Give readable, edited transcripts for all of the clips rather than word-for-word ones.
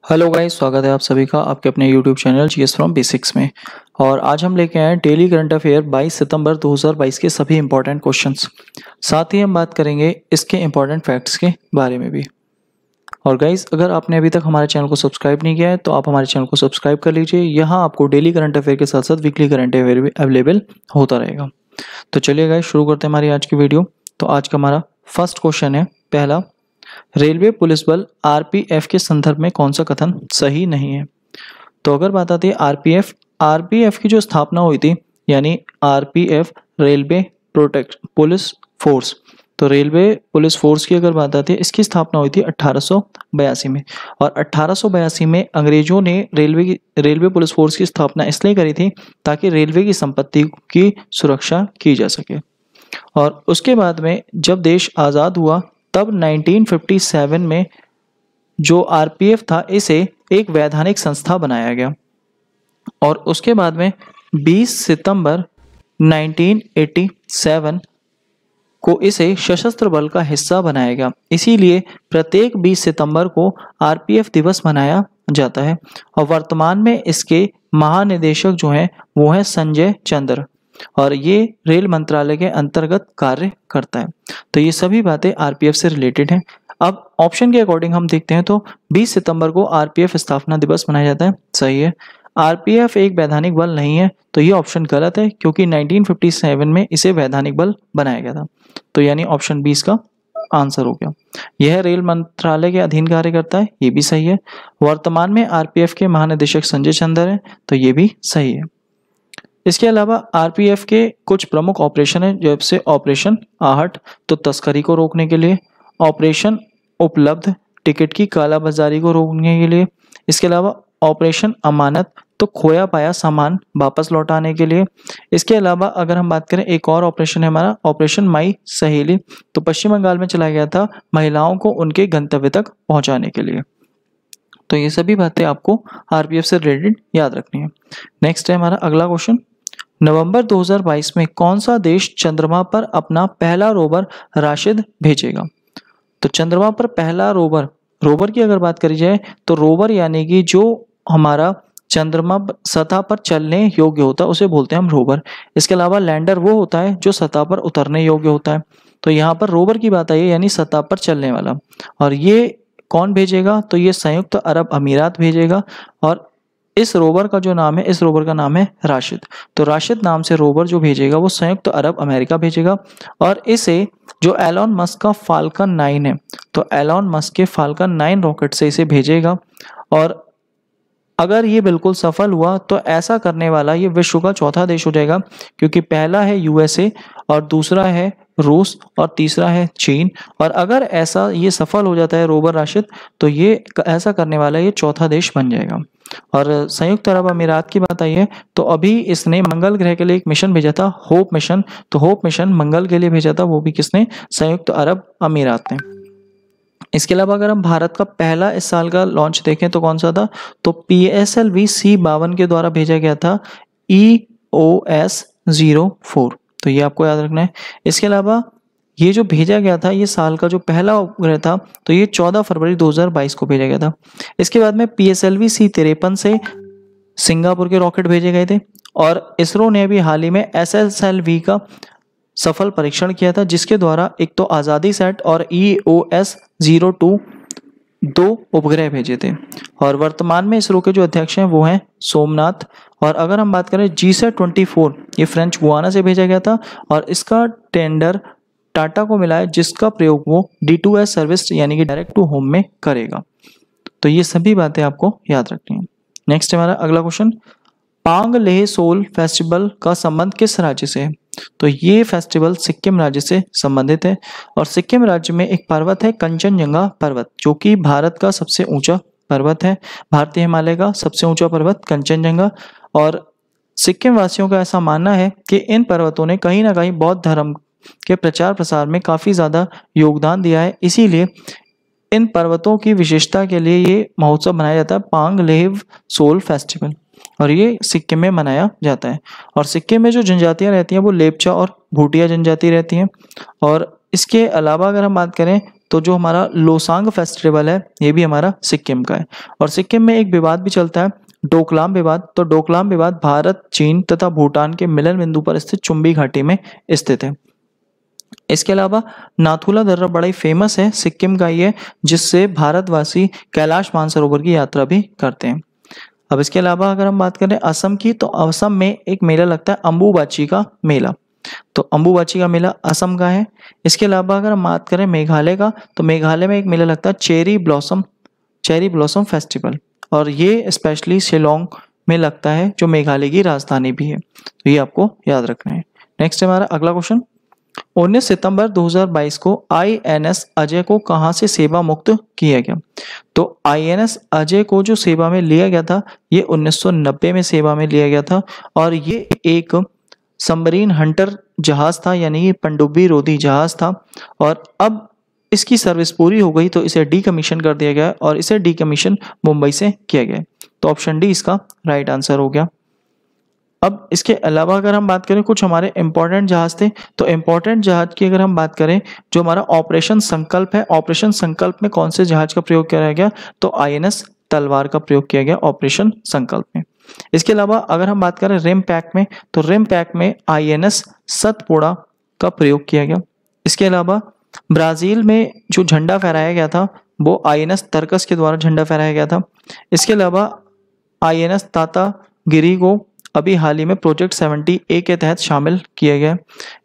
Hello guys, स्वागत है आप सभी का आपके अपने YouTube channel GS from basics में। और आज हम लेके आए हैं डेली करंट अफेयर 22 सितंबर 2022 के सभी इंपॉर्टेंट क्वेश्चंस। साथ ही हम बात करेंगे इसके इंपॉर्टेंट फैक्ट्स के बारे में भी। और गाइस, अगर आपने अभी तक हमारे चैनल को सब्सक्राइब नहीं किया है तो आप हमारे चैनल को सब्सक्राइब कर लीजिए। यहाँ आपको डेली करंट अफेयर के साथ साथ वीकली करंट अफेयर भी अवेलेबल होता रहेगा। तो चलिए गाइस, शुरू करते हैं हमारी आज की वीडियो। तो आज का हमारा फर्स्ट क्वेश्चन है पहला, रेलवे पुलिस बल आरपीएफ के संदर्भ में कौन सा कथन सही नहीं है। तो अगर बात आती है आरपीएफ की जो स्थापना हुई थी, यानी RPF railway protect police force, तो रेलवे पुलिस फोर्स की अगर बात आती है, इसकी स्थापना हुई थी 1882 में। और 1882 में अंग्रेजों ने रेलवे पुलिस फोर्स की स्थापना इसलिए करी थी ताकि रेलवे की संपत्ति की सुरक्षा की जा सके। और उसके बाद में जब देश आज़ाद हुआ तब 1957 में जो आरपीएफ था, इसे एक वैधानिक संस्था बनाया गया। और उसके बाद में 20 सितंबर 1987 को इसे सशस्त्र बल का हिस्सा बनाया गया। इसीलिए प्रत्येक 20 सितंबर को आरपीएफ दिवस मनाया जाता है। और वर्तमान में इसके महानिदेशक जो हैं वो हैं संजय चंद्र, और ये रेल मंत्रालय के अंतर्गत कार्य करता है। तो ये सभी बातें आरपीएफ से रिलेटेड हैं। अब ऑप्शन के अकॉर्डिंग हम देखते हैं तो 20 सितंबर को आरपीएफ स्थापना दिवस मनाया जाता है, सही है। आरपीएफ एक वैधानिक बल नहीं है, तो ये ऑप्शन गलत है क्योंकि 1957 में इसे वैधानिक बल बनाया गया था। तो यानी ऑप्शन 20 का आंसर हो गया। यह रेल मंत्रालय के अधीन कार्य करता है, ये भी सही है। वर्तमान में आरपीएफ के महानिदेशक संजय चंद्र हैं, तो ये भी सही है। इसके अलावा आरपीएफ के कुछ प्रमुख ऑपरेशन हैं, जैसे ऑपरेशन आहट, तो तस्करी को रोकने के लिए, ऑपरेशन उपलब्ध, टिकट की कालाबाजारी को रोकने के लिए, इसके अलावा ऑपरेशन अमानत, तो खोया पाया सामान वापस लौटाने के लिए। इसके अलावा अगर हम बात करें, एक और ऑपरेशन है हमारा ऑपरेशन माई सहेली, तो पश्चिम बंगाल में चलाया गया था महिलाओं को उनके गंतव्य तक पहुंचाने के लिए। तो ये सभी बातें आपको आरपीएफ से रिलेटेड याद रखनी है। नेक्स्ट है हमारा अगला क्वेश्चन, नवंबर 2022 में कौन सा देश चंद्रमा पर अपना पहला रोवर राशिद भेजेगा। तो चंद्रमा पर पहला रोवर की अगर बात करी जाए तो रोवर यानी कि जो हमारा चंद्रमा सतह पर चलने योग्य होता है उसे बोलते हैं हम रोवर। इसके अलावा लैंडर वो होता है जो सतह पर उतरने योग्य होता है। तो यहाँ पर रोवर की बात आई है, यानी सतह पर चलने वाला। और ये कौन भेजेगा, तो ये संयुक्त अरब अमीरात भेजेगा। और इस रोवर का जो नाम है, इस रोवर का नाम है राशिद। तो राशिद नाम से रोवर जो भेजेगा वो संयुक्त अरब अमेरिका भेजेगा। और इसे जो एलॉन मस्क का फाल्कन 9 है, तो एलॉन मस्क के फाल्कन 9 रॉकेट से इसे भेजेगा। और अगर ये बिल्कुल सफल हुआ तो ऐसा करने वाला ये विश्व का चौथा देश हो जाएगा, क्योंकि पहला है यूएसए, और दूसरा है रूस, और तीसरा है चीन। और अगर ऐसा ये सफल हो जाता है रोवर राशिद, तो ये ऐसा करने वाला ये चौथा देश बन जाएगा। और संयुक्त अरब अमीरात की बात आई है तो अभी इसने मंगल ग्रह के लिए एक मिशन भेजा था, होप मिशन। तो होप मिशन मंगल के लिए भेजा था, वो भी किसने, संयुक्त अरब अमीरात ने। इसके अलावा अगर हम भारत का पहला इस साल का लॉन्च देखें तो कौन सा था, तो PSLV C52 के द्वारा भेजा गया था EOS-04। तो ये आपको याद रखना है। इसके अलावा ये जो भेजा गया था, ये साल का जो पहला उपग्रह था, तो ये 14 फरवरी 2022 को भेजा गया था। इसके बाद में PSLV C53 से सिंगापुर के रॉकेट भेजे गए थे। और इसरो ने भी हाल ही में SSLV का सफल परीक्षण किया था, जिसके द्वारा एक तो आज़ादी सेट और EOS-02 दो उपग्रह भेजे थे। और वर्तमान में इसरो के जो अध्यक्ष हैं वो हैं सोमनाथ। और अगर हम बात करें GSAT-24, ये फ्रेंच गुआना से भेजा गया था, और इसका टेंडर टाटा को मिला है, जिसका प्रयोग वो D2S सर्विस यानी कि डायरेक्ट टू होम में करेगा। तो ये सभी बातें आपको याद रखनी है। नेक्स्ट हमारा अगला क्वेश्चन, पांग लेह सोल फेस्टिवल का संबंध किस राज्य से है। तो ये फेस्टिवल सिक्किम राज्य से संबंधित है। और सिक्किम राज्य में एक पर्वत है कंचनजंगा पर्वत, जो कि भारत का सबसे ऊंचा पर्वत है। भारतीय हिमालय का सबसे ऊंचा पर्वत कंचनजंगा। और सिक्किम वासियों का ऐसा मानना है कि इन पर्वतों ने कहीं ना कहीं बौद्ध धर्म के प्रचार प्रसार में काफी ज्यादा योगदान दिया है। इसीलिए इन पर्वतों की विशेषता के लिए ये महोत्सव मनाया जाता है, पांग लेह सोल फेस्टिवल। और ये सिक्किम में मनाया जाता है। और सिक्किम में जो जनजातियां रहती हैं वो लेपचा और भूटिया जनजाति रहती हैं। और इसके अलावा अगर हम बात करें तो जो हमारा लोसांग फेस्टिवल है ये भी हमारा सिक्किम का है। और सिक्किम में एक विवाद भी चलता है, डोकलाम विवाद। तो डोकलाम विवाद भारत, चीन तथा भूटान के मिलन बिंदु पर स्थित चुंबी घाटी में स्थित है। इसके अलावा नाथुला दर्रा बड़ा ही फेमस है, सिक्किम का ही है, जिससे भारतवासी कैलाश मानसरोवर की यात्रा भी करते हैं। अब इसके अलावा अगर हम बात करें असम की, तो असम में एक मेला लगता है अम्बुबाची का मेला। तो अम्बुबाची का मेला असम का है। इसके अलावा अगर हम बात करें मेघालय का, तो मेघालय में एक मेला लगता है चेरी ब्लॉसम फेस्टिवल, और ये स्पेशली शिलोंग में लगता है, जो मेघालय की राजधानी भी है। तो ये आपको याद रखना है। नेक्स्ट हमारा अगला क्वेश्चन, 19 सितंबर 2022 को आईएनएस अजय को कहां से सेवा मुक्त किया गया? तो आईएनएस अजय को जो सेवा में लिया गया था, ये 1990 में सेवा में लिया गया था, और ये एक सबमरीन हंटर जहाज था, यानी ये पनडुब्बी रोधी जहाज था। और अब इसकी सर्विस पूरी हो गई, तो इसे डीकमीशन कर दिया गया, और इसे डीकमीशन मुंबई से किया गया। तो ऑप्शन डी इसका राइट आंसर हो गया। अब इसके अलावा अगर हम बात करें कुछ हमारे इंपॉर्टेंट जहाज थे, तो इंपॉर्टेंट जहाज की अगर हम बात करें, जो हमारा ऑपरेशन संकल्प है, ऑपरेशन संकल्प में कौन से जहाज का प्रयोग किया गया? तो आईएनएस तलवार का प्रयोग किया गया ऑपरेशन संकल्प में। इसके अलावा अगर हम बात करें रिम पैक में, तो रिम पैक में आईएनएस सतपुड़ा का प्रयोग किया गया। इसके अलावा ब्राजील में जो झंडा फहराया गया था, वो आईएनएस तरकस के द्वारा झंडा फहराया गया था। इसके अलावा आईएनएस तातागिरी को अभी हाल ही में प्रोजेक्ट 70A के तहत शामिल किया गया।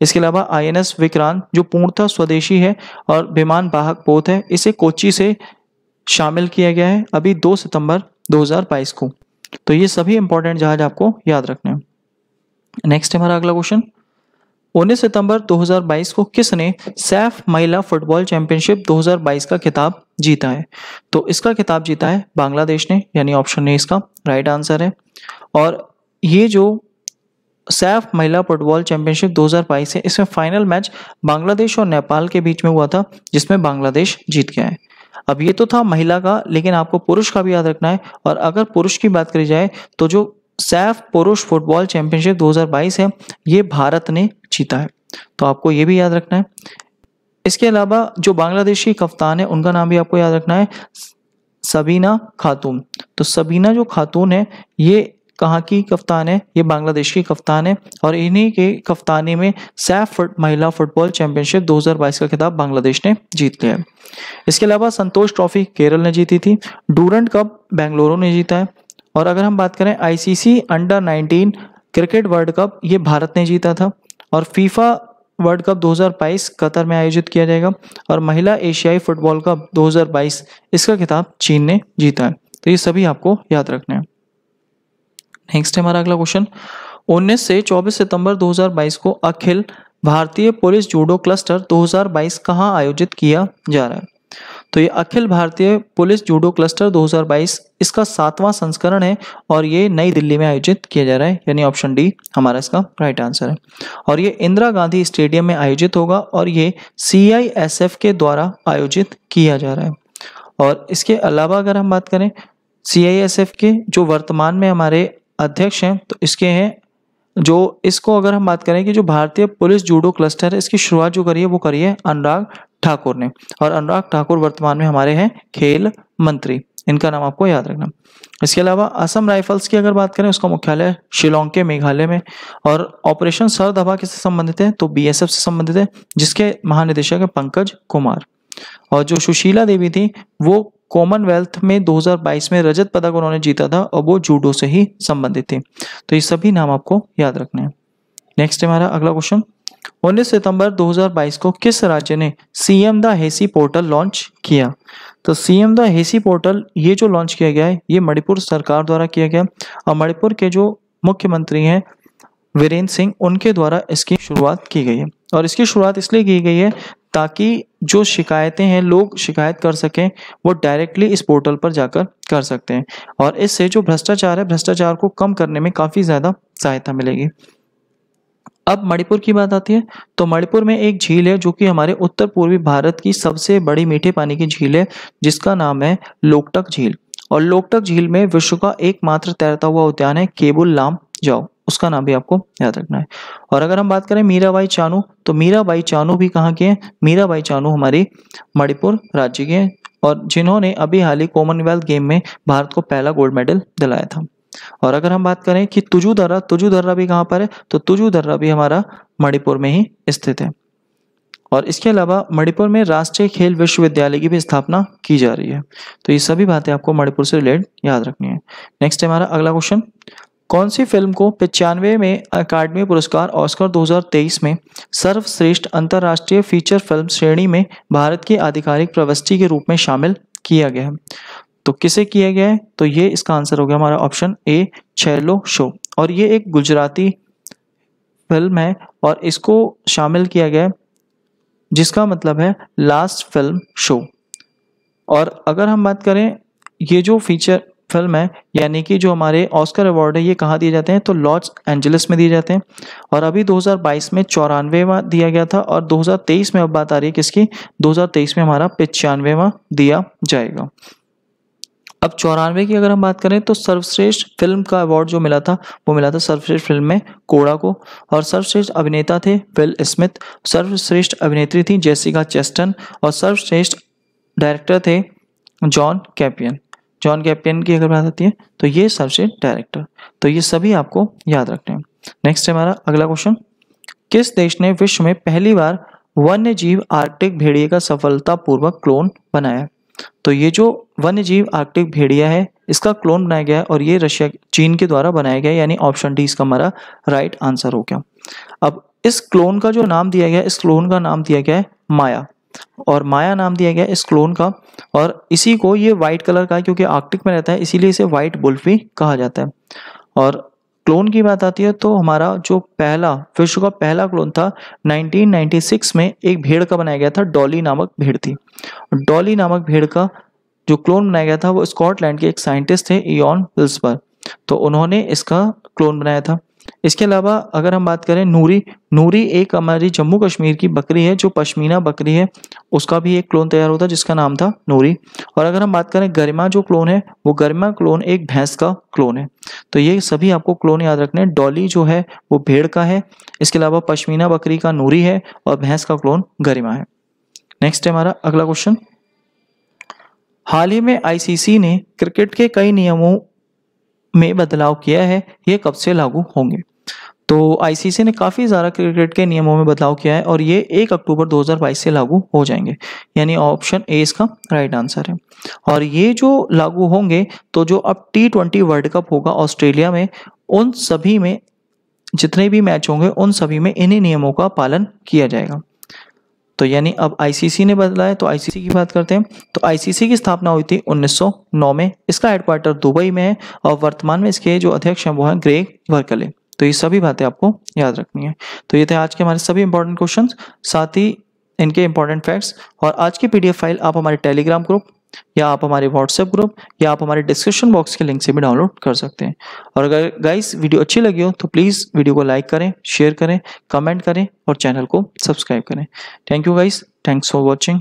इसके अलावा आईएनएस विक्रांत जो पूर्णतः स्वदेशी है और विमान वाहक पोत है, इसे कोच्चि से शामिल किया गया है अभी 2 सितंबर 2022 को। तो ये सभी इंपॉर्टेंट जहाज आपको याद रखने हैं। नेक्स्ट हमारा अगला क्वेश्चन, 19 सितंबर 2022 को किसने सैफ महिला फुटबॉल चैंपियनशिप 2022 का खिताब जीता है? तो इसका खिताब जीता है बांग्लादेश ने, यानी ऑप्शन ए इसका राइट आंसर है। और ये जो सैफ महिला फुटबॉल चैंपियनशिप 2022 है, इसमें फाइनल मैच बांग्लादेश और नेपाल के बीच में हुआ था, जिसमें बांग्लादेश जीत गया है। अब ये तो था महिला का, लेकिन आपको पुरुष का भी याद रखना है। और अगर पुरुष की बात करी जाए, तो जो सैफ पुरुष फुटबॉल चैंपियनशिप 2022 है, ये भारत ने जीता है। तो आपको ये भी याद रखना है। इसके अलावा जो बांग्लादेशी कप्तान है, उनका नाम भी आपको याद रखना है, सबीना खातून। तो सबीना जो खातून है, ये कहाँ की कप्तान है? ये बांग्लादेश की कप्तान है, और इन्हीं के कप्तानी में सैफ महिला फुटबॉल चैंपियनशिप 2022 का खिताब बांग्लादेश ने जीत लिया है। इसके अलावा संतोष ट्रॉफी केरल ने जीती थी, डूरंट कप बेंगलुरु ने जीता है। और अगर हम बात करें ICC under 19 cricket world cup, ये भारत ने जीता था। और फीफा वर्ल्ड कप 2022 कतर में आयोजित किया जाएगा। और महिला एशियाई फुटबॉल कप 2022, इसका खिताब चीन ने जीता है। तो ये सभी आपको याद रखना है। नेक्स्ट हमारा अगला क्वेश्चन, 19 से 24 सितंबर 2022 को Akhil Bharatiya police judo cluster 2022 कहाँ आयोजित किया जा रहा है? तो ये Akhil Bharatiya police judo cluster 2022 इसका 7वां संस्करण है, और ये नई दिल्ली में आयोजित किया जा रहा है, यानी ऑप्शन डी हमारा इसका राइट आंसर है। और ये इंदिरा गांधी स्टेडियम में आयोजित होगा, और ये CISF के द्वारा आयोजित किया जा रहा है। और इसके अलावा अगर हम बात करें CISF के जो वर्तमान में हमारे अध्यक्ष हैं, तो इसके हैं जो इसको अगर हम बात करें कि जो भारतीय पुलिस जूडो क्लस्टर है, इसकी शुरुआत जो करी है वो करी है अनुराग ठाकुर ने। और अनुराग ठाकुर वर्तमान में हमारे हैं खेल मंत्री, इनका नाम आपको याद रखना। इसके अलावा असम राइफल्स की अगर बात करें, उसका मुख्यालय शिलोंग के मेघालय में। और ऑपरेशन सरदभा किससे संबंधित है? तो BSF से संबंधित है, जिसके महानिदेशक है पंकज कुमार। और जो सुशीला देवी थी, वो कॉमनवेल्थ में 2022 में रजत पदक उन्होंने जीता था, और वो जूडो से ही संबंधित थे। तो ये सभी नाम आपको याद रखने हैं। नेक्स्ट हमारा अगला क्वेश्चन, 19 सितंबर 2022 को किस राज्य ने CM द हेसी पोर्टल लॉन्च किया? तो CM द हेसी पोर्टल ये जो लॉन्च किया गया है, ये मणिपुर सरकार द्वारा किया गया। और मणिपुर के जो मुख्यमंत्री हैं वीरेंद्र सिंह, उनके द्वारा इसकी शुरुआत की गई है। और इसकी शुरुआत इसलिए की गई है ताकि जो शिकायतें हैं, लोग शिकायत कर सकें, वो डायरेक्टली इस पोर्टल पर जाकर कर सकते हैं। और इससे जो भ्रष्टाचार है, भ्रष्टाचार को कम करने में काफ़ी ज़्यादा सहायता मिलेगी। अब मणिपुर की बात आती है, तो मणिपुर में एक झील है जो कि हमारे उत्तर पूर्वी भारत की सबसे बड़ी मीठे पानी की झील है, जिसका नाम है लोकटक झील। और लोकटक झील में विश्व का एकमात्र तैरता हुआ उद्यान है केबुल लामजाओ, उसका नाम भी आपको याद रखना है। और अगर हम बात करें मीराबाई चानू, तो मीराबाई चानू भी कहाँ के हैं? मीराबाई चानू हमारी मणिपुर राज्य के हैं और जिन्होंने अभी हाल ही कॉमनवेल्थ गेम में भारत को पहला गोल्ड मेडल दिलाया था। और अगर हम बात करें कि तुजू दर्रा भी कहाँ पर है? तो तुजू दर्रा भी हमारा मणिपुर में ही स्थित है। और इसके अलावा मणिपुर में राष्ट्रीय खेल विश्वविद्यालय की भी स्थापना की जा रही है। तो ये सभी बातें आपको मणिपुर से रिलेटेड याद रखनी है। नेक्स्ट है हमारा अगला क्वेश्चन, कौन सी फिल्म को 95 में अकादमी पुरस्कार ऑस्कर 2023 में सर्वश्रेष्ठ अंतर्राष्ट्रीय फीचर फिल्म श्रेणी में भारत की आधिकारिक प्रविष्टि के रूप में शामिल किया गया है? तो किसे किया गया है? तो ये इसका आंसर हो गया हमारा ऑप्शन ए, छेलो शो। और ये एक गुजराती फिल्म है और इसको शामिल किया गया है, जिसका मतलब है लास्ट फिल्म शो। और अगर हम बात करें ये जो फीचर फिल्म है यानी कि जो हमारे ऑस्कर अवार्ड है ये कहाँ दिए जाते हैं? तो लॉस एंजलिस में दिए जाते हैं। और अभी 2022 में 94वां दिया गया था और 2023 में अब बात आ रही है किसकी? 2023 में हमारा 95वां दिया जाएगा। अब 94 की अगर हम बात करें तो सर्वश्रेष्ठ फिल्म का अवार्ड जो मिला था वो मिला था सर्वश्रेष्ठ फिल्म में कोड़ा को। और सर्वश्रेष्ठ अभिनेता थे विल स्मिथ, सर्वश्रेष्ठ अभिनेत्री थी जेसिका चेस्टन और सर्वश्रेष्ठ डायरेक्टर थे जॉन कैपियन। जॉन कैपियन की अगर बात आती है तो ये सर्वश्रेष्ठ डायरेक्टर। तो ये सभी आपको याद रखने हैं। नेक्स्ट है हमारा अगला क्वेश्चन, किस देश ने विश्व में पहली बार वन्य जीव आर्कटिक भेड़िए का सफलतापूर्वक क्लोन बनाया? तो ये जो वन्य जीव आर्कटिक भेड़िया है इसका क्लोन बनाया गया है और ये रशिया चीन के द्वारा बनाया गया है, यानी ऑप्शन डी इसका हमारा राइट आंसर हो गया। अब इस क्लोन का जो नाम दिया गया, इस क्लोन का नाम दिया गया है माया। और माया नाम दिया गया इस क्लोन का। और इसी को ये व्हाइट कलर का है क्योंकि आर्कटिक में रहता है, इसीलिए इसे व्हाइट वुल्फ भी कहा जाता है। और क्लोन की बात आती है तो हमारा जो पहला विश्व का पहला क्लोन था 1996 में एक भेड़ का बनाया गया था, डॉली नामक भेड़ थी। डॉली नामक भेड़ का जो क्लोन बनाया गया था वो स्कॉटलैंड के एक साइंटिस्ट थे इयॉन विल्सबर, तो उन्होंने इसका क्लोन बनाया था। इसके अलावा अगर हम बात करें नूरी एक हमारी जम्मू कश्मीर की बकरी है जो पश्मीना बकरी है, उसका भी एक क्लोन तैयार होता जिसका नाम था नूरी। और अगर हम बात करें गरिमा जो क्लोन है वो गरिमा क्लोन एक भैंस का क्लोन है। तो ये सभी आपको क्लोन याद रखने हैं। डॉली जो है वो भेड़ का है, इसके अलावा पश्मीना बकरी का नूरी है और भैंस का क्लोन गरिमा है। नेक्स्ट है हमारा अगला क्वेश्चन, हाल ही में आईसीसी ने क्रिकेट के कई नियमों में बदलाव किया है, ये कब से लागू होंगे? तो आईसीसी ने काफ़ी ज़्यादा क्रिकेट के नियमों में बदलाव किया है और ये 1 अक्टूबर 2022 से लागू हो जाएंगे, यानी ऑप्शन ए इसका राइट आंसर है। और ये जो लागू होंगे तो जो अब T20 वर्ल्ड कप होगा ऑस्ट्रेलिया में, उन सभी में जितने भी मैच होंगे उन सभी में इन्हीं नियमों का पालन किया जाएगा। तो यानी अब आईसीसी ने बदला है, तो आईसीसी की बात करते हैं। तो आईसीसी की स्थापना हुई थी 1909 में, इसका हेडक्वार्टर दुबई में है और वर्तमान में इसके जो अध्यक्ष हैं वो हैं ग्रेग वर्कले। तो ये सभी बातें आपको याद रखनी है। तो ये थे आज के हमारे सभी इंपॉर्टेंट क्वेश्चंस, साथ ही इनके इंपॉर्टेंट फैक्ट्स। और आज की पीडीएफ फाइल आप हमारे टेलीग्राम ग्रुप या आप हमारे व्हाट्सएप ग्रुप या आप हमारे डिस्क्रिप्शन बॉक्स के लिंक से भी डाउनलोड कर सकते हैं। और अगर गाइस वीडियो अच्छी लगी हो तो प्लीज़ वीडियो को लाइक करें, शेयर करें, कमेंट करें और चैनल को सब्सक्राइब करें। Thank you guys, thanks for watching.